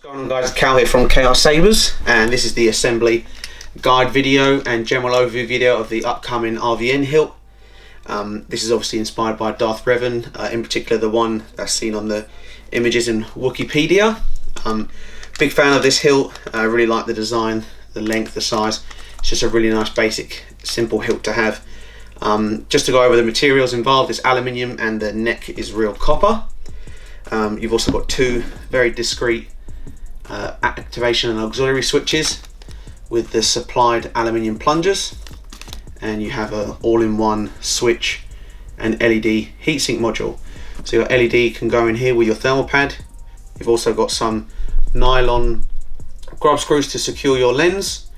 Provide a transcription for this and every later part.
What's going on, guys? Cal here from Sabers, and this is the assembly guide video and general overview video of the upcoming RVN hilt. This is obviously inspired by Darth Revan, in particular the one that's seen on the images in Wikipedia. Big fan of this hilt. I really like the design, the length, the size. It's just a really nice, basic, simple hilt to have. Just to go over the materials involved, it's aluminium and the neck is real copper. You've also got two very discreet activation and auxiliary switches with the supplied aluminium plungers, and you have a all-in-one switch and LED heatsink module. So your LED can go in here with your thermal pad. You've also got some nylon grub screws to secure your lens,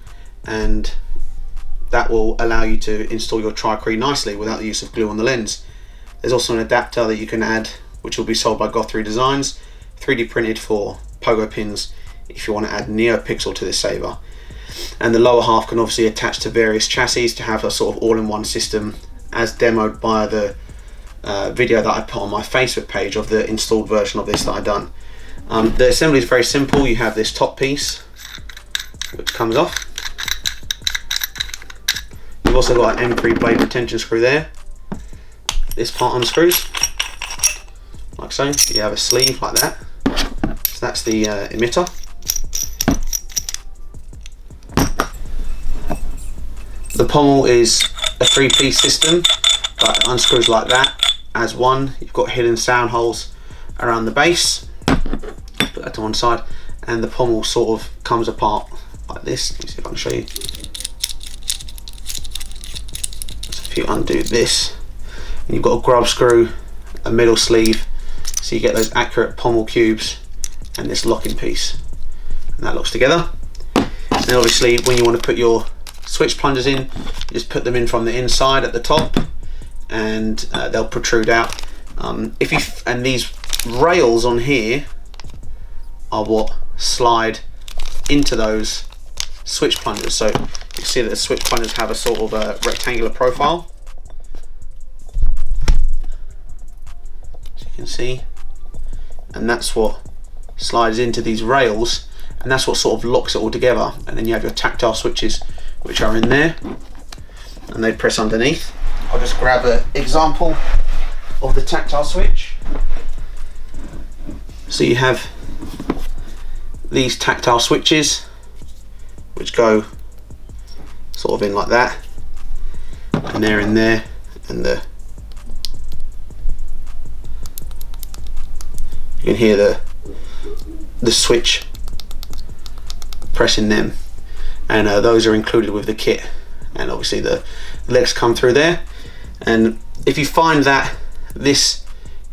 and that will allow you to install your tricrete nicely without the use of glue on the lens. There's also an adapter that you can add, which will be sold by Goth3 Designs, 3D printed for pogo pins if you want to add NeoPixel to this saber. And the lower half can obviously attach to various chassis to have a sort of all-in-one system, as demoed by the video that I put on my Facebook page of the installed version of this that I've done. The assembly is very simple. You have this top piece which comes off. You've also got an M3 blade retention screw there. This part unscrews like so. You have a sleeve like that. So that's the emitter. The pommel is a three-piece system, but it unscrews like that as one. You've got hidden sound holes around the base. Put that to one side, and the pommel sort of comes apart like this. Let me see if I can show you. So if you undo this, and you've got a grub screw, a middle sleeve, so you get those accurate pommel cubes and this locking piece, and that locks together. And then obviously when you want to put your switch plungers in, you just put them in from the inside at the top, and they'll protrude out. And these rails on here are what slide into those switch plungers. So you see that the switch plungers have a sort of a rectangular profile, as you can see, and that's what slides into these rails, and that's what sort of locks it all together. And then you have your tactile switches which are in there, and they press underneath. I'll just grab an example of the tactile switch. So you have these tactile switches which go sort of in like that, and they're in there, and you can hear the switch pressing them, and those are included with the kit, and obviously the legs come through there. And if you find that this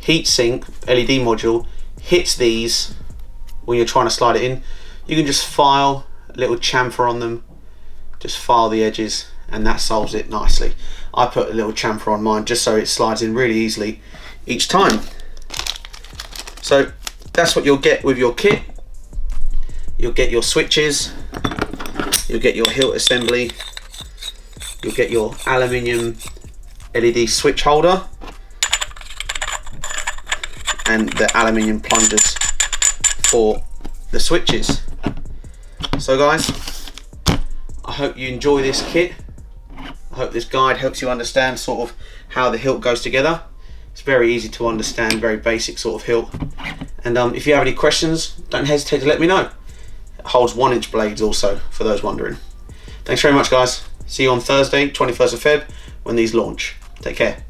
heatsink LED module hits these when you're trying to slide it in, you can just file a little chamfer on them, just file the edges, and that solves it nicely. I put a little chamfer on mine just so it slides in really easily each time. So that's what you'll get with your kit. You'll get your switches, you'll get your hilt assembly, you'll get your aluminium LED switch holder, and the aluminium plungers for the switches. So guys, I hope you enjoy this kit. I hope this guide helps you understand sort of how the hilt goes together. It's very easy to understand, very basic sort of hilt. And if you have any questions, don't hesitate to let me know. It holds 1-inch blades also, for those wondering. Thanks very much, guys. See you on Thursday, 21st of Feb, when these launch. Take care.